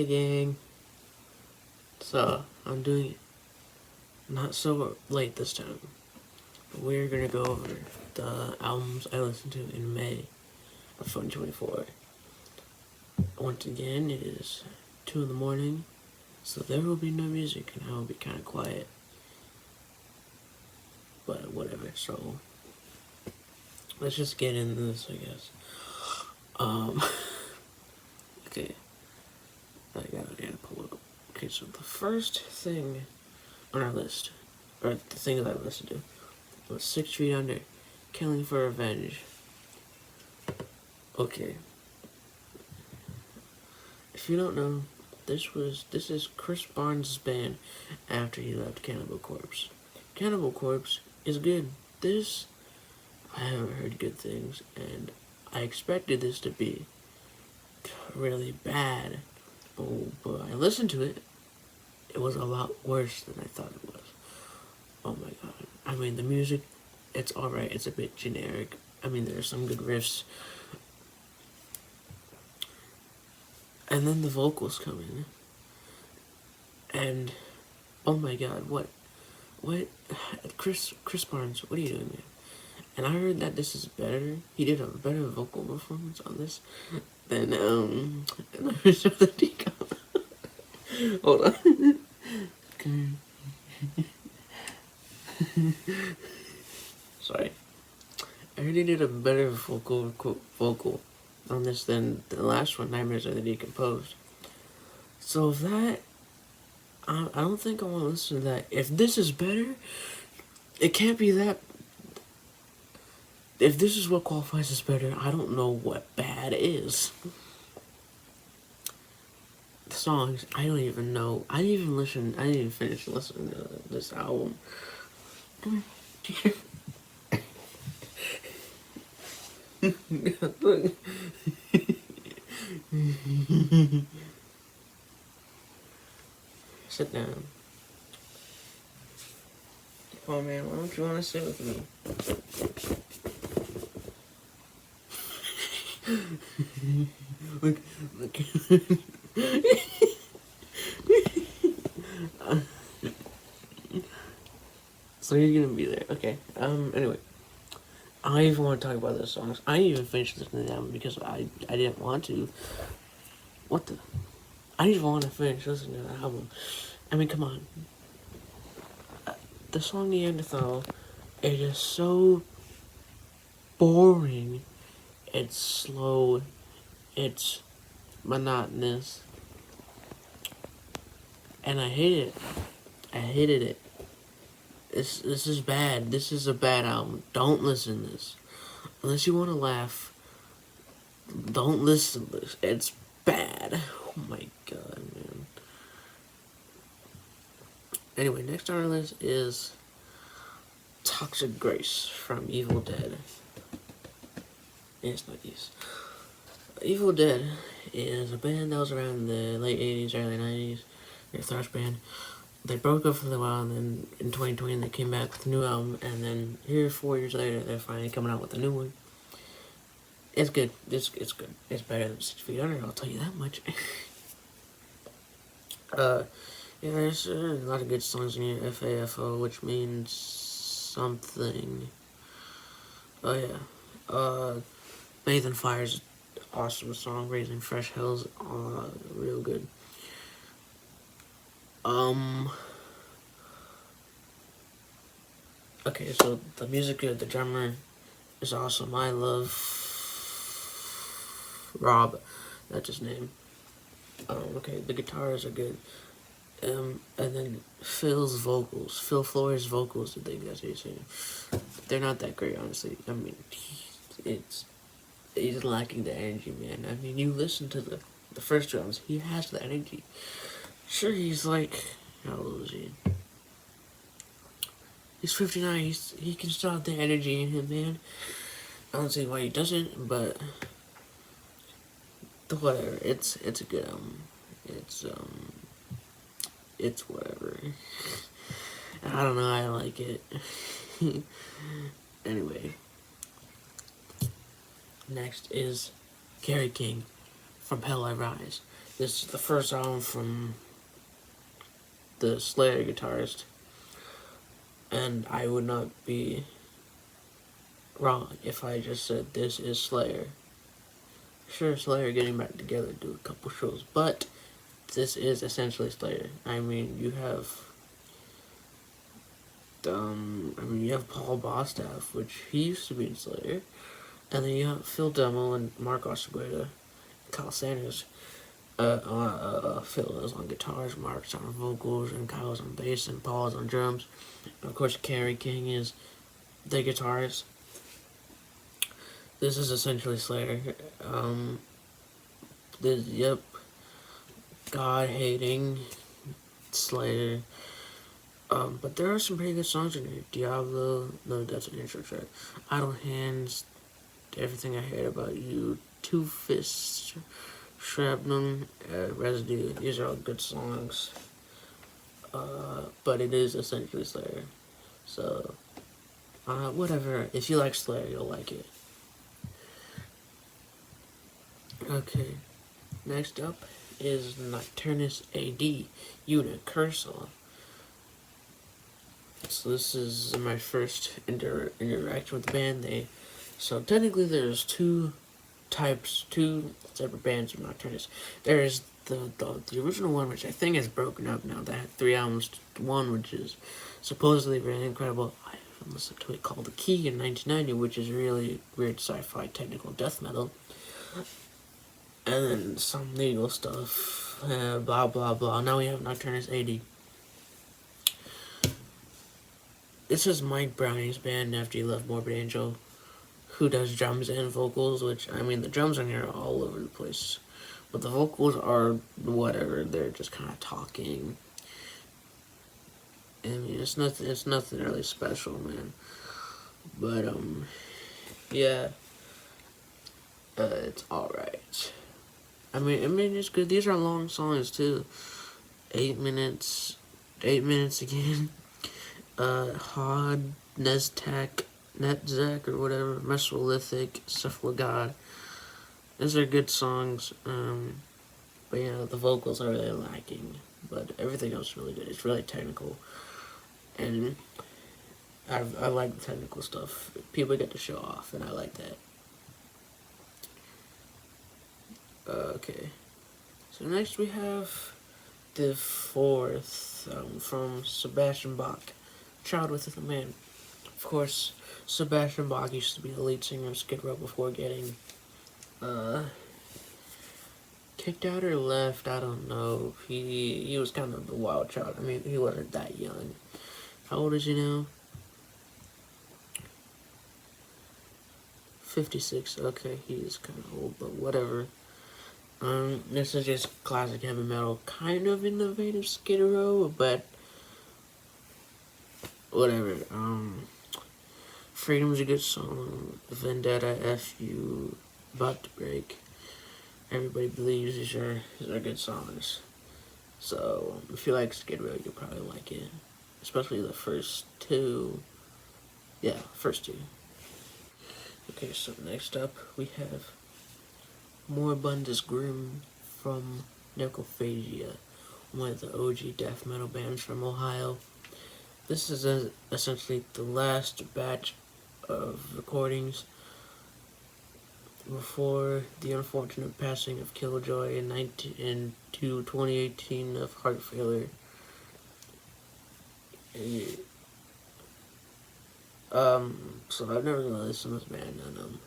Hey gang, so I'm doing it not so late this time. We're gonna go over the albums I listened to in May of 2024. Once again, it is 2 in the morning, so there will be no music and I will be kind of quiet. But whatever, so let's just get into this, I guess. Okay, I gotta pull it up. Okay, so the first thing on our list, or the thing that I listened to, was 6 Feet Under, Killing for Revenge. Okay. If you don't know, this is Chris Barnes' band after he left Cannibal Corpse. Cannibal Corpse is good. This, I haven't heard good things, and I expected this to be really bad. But I listened to it. It was a lot worse than I thought it was. Oh my god. I mean, the music, it's alright. It's a bit generic. I mean, there are some good riffs. And then the vocals come in. And, oh my god, what? Chris Barnes, what are you doing, man? And I heard that this is better. He did a better vocal performance on this than, and I heard the decom. Hold on. Sorry. I heard he did a better vocal on this than the last one, Nightmares of the Decomposed. So if that, I don't think I want to listen to that. If this is better, it can't be that. If this is what qualifies as better, I don't know what bad is. The songs, I don't even know. I didn't even finish listening to this album. Sit down. Come on, man, why don't you want to sit with me? Look. So you're gonna be there, okay. Anyway. I don't even want to talk about those songs. I didn't even finish listening to them because I didn't want to. What the? I didn't even want to finish listening to the album. I mean, come on. The song Neanderthal, it is so boring. It's slow. It's monotonous. And I hate it. I hated it. This is bad. This is a bad album. Don't listen to this. Unless you want to laugh, don't listen to this. It's bad. Oh my god, man. Anyway, next on our list is Toxic Grace from EvilDead. It's not these. EvilDead is a band that was around in the late 80s, early 90s. They're a thrash band. They broke up for a little while, and then in 2020 they came back with a new album, and then here 4 years later they're finally coming out with a new one. It's good. It's good. It's better than 6 Feet Under, I'll tell you that much. Yeah, there's a lot of good songs in here. FAFO, which means something. Oh yeah. Bathe in Fire's awesome song. Raising Fresh Hills, real good. Okay, so the music, the drummer is awesome. I love Rob, that's his name. Okay, the guitars are good. And then Phil Flores' vocals, I think that's what he's saying. They're not that great, honestly. I mean, he's lacking the energy, man. I mean, you listen to the first drums, he has the energy. Sure, he's like, how old is he? He's 59, he can still have the energy in him, man. I don't see why he doesn't, but whatever. It's a good album. It's whatever. I don't know, I like it. Anyway. Next is Kerry King from Hell I Rise. This is the first album from the Slayer guitarist, and I would not be wrong if I just said this is Slayer. Sure, Slayer getting back together to do a couple shows, but this is essentially Slayer. I mean, you have Paul Bostaph, which he used to be in Slayer, and then you have Phil Demmel and Mark Osegueda, Kyle Sanders. Phil is on guitars, Mark's on vocals, and Kyle's on bass, and Paul's on drums. And of course, Kerry King is the guitarist. This is essentially Slayer. God-hating Slayer. But there are some pretty good songs in here. Diablo, no, that's an intro track. Idle Hands, Everything I Heard About You, Two Fists, Shrapnel, Residue. These are all good songs. But it is essentially Slayer. So, whatever. If you like Slayer, you'll like it. Okay. Next up is Nocturnus A.D. Unicursal. So this is my first interaction with the band. So technically there's two separate bands of Nocturnus. There's the original one, which I think is broken up now. That had 3 albums. One which is supposedly very incredible. I listened to it, called The Key in 1990, which is really weird sci-fi technical death metal. And then some legal stuff. Blah blah blah. Now we have Nocturnus A.D. This is Mike Browning's band after he left Morbid Angel, who does drums and vocals, which, I mean, the drums on here are all over the place. But the vocals are whatever, they're just kind of talking. I mean, it's nothing really special, man. But, yeah. It's alright. I mean, it's good. These are long songs, too. 8 minutes again. Hod, Neztak, Netzak, or whatever, Mesolithic, Cephalogod. These are good songs, but yeah, the vocals are really lacking, but everything else is really good. It's really technical, and I like the technical stuff. People get to show off, and I like that. Okay, so next we have the fourth from Sebastian Bach, Child Within a Man. Of course, Sebastian Bach used to be the lead singer of Skid Row before getting kicked out or left. I don't know. He was kind of a wild child. I mean, he wasn't that young. How old is he now? 56. Okay, he is kind of old, but whatever. This is just classic heavy metal, kind of in the vein of Skid Row, but whatever. Freedom's a good song. Vendetta, F You, About to Break. Everybody Believes. These are good songs. So if you like Skid Row, you'll probably like it, especially the first two. Yeah, first two. Okay, so next up we have Moribundus Grim from Necrophagia, one of the OG death metal bands from Ohio. This is essentially the last batch of recordings before the unfortunate passing of Killjoy in 2018 of heart failure. So I've never really listened to this band, and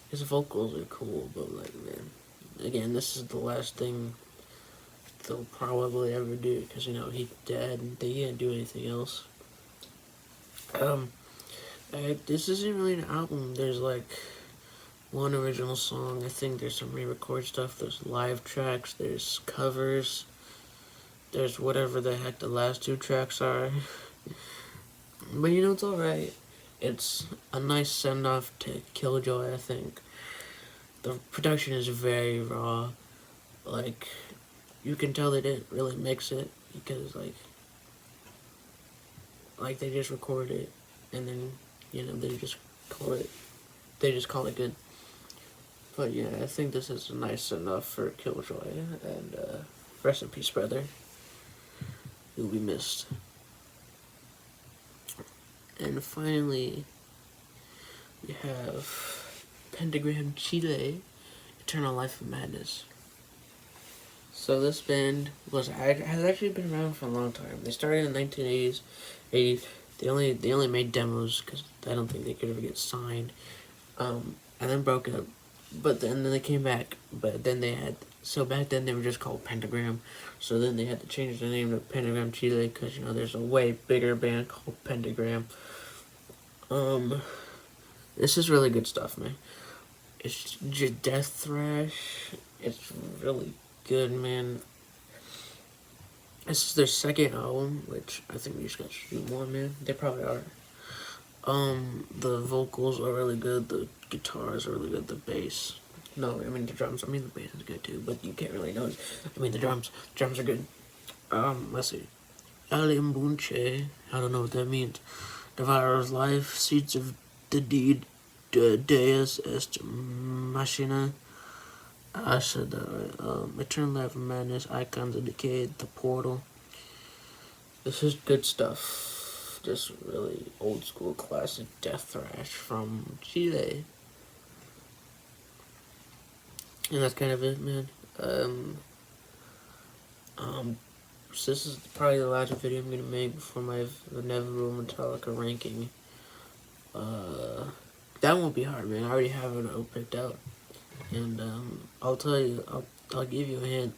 his vocals are cool, but like, man, again, this is the last thing they'll probably ever do, because, you know, he's dead and they can't do anything else. This isn't really an album. There's like one original song. I think there's some re-record stuff. There's live tracks. There's covers. There's whatever the heck the last 2 tracks are. But, you know, it's alright. It's a nice send-off to Killjoy, I think. The production is very raw. Like, you can tell they didn't really mix it, because, like they just recorded it, and then, you know, they just call it good. But yeah, I think this is nice enough for Killjoy, and rest in peace, brother. You'll be missed. And finally, we have Pentagram Chile, Eternal Life of Madness. So this band has actually been around for a long time. They started in the 1980s. 80s. They only made demos because I don't think they could ever get signed. And then broke up. But then they came back. But then back then they were just called Pentagram. So then they had to change the name to Pentagram Chile because there's a way bigger band called Pentagram. This is really good stuff, man. It's just death thrash. It's really good, man. This is their second album, which I think these guys should do more, man. They probably are. The vocals are really good. The guitars are really good. The bass. No, I mean the drums. I mean the bass is good too, but you can't really notice. I mean the drums. Drums are good. Let's see. Alien Bunche. I don't know what that means. Devourer's Life. Seeds of the Deed. Deus Est Machina. I said that right. Eternal Life of Madness, Icons of Decay, The Portal. This is good stuff. Just really old school classic death thrash from Chile. And that's kind of it, man. So this is probably the last video I'm gonna make before my inevitable Metallica ranking. That won't be hard, man. I already have it all picked out. And I'll tell you, I'll give you a hint.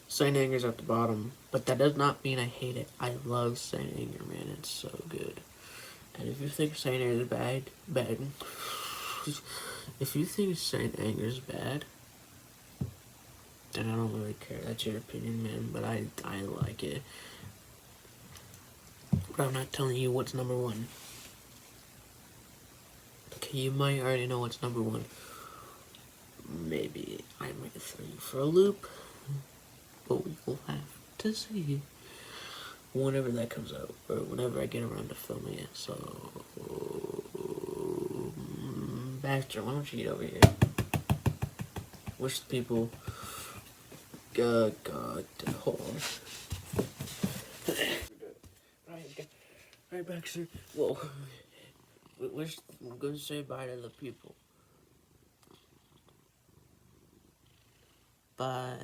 Saint Anger's at the bottom, but that does not mean I hate it. I love Saint Anger, man. It's so good. And if you think Saint Anger is bad. If you think Saint Anger is bad, then I don't really care. That's your opinion, man. But I like it. But I'm not telling you what's number one. Okay, you might already know what's number one. Maybe I might throw you for a loop, but we will have to see whenever that comes out, or whenever I get around to filming it. So, Baxter, why don't you get over here? Wish the people. God, hold on. Right, Baxter. Whoa. We're gonna say bye to the people. Bye.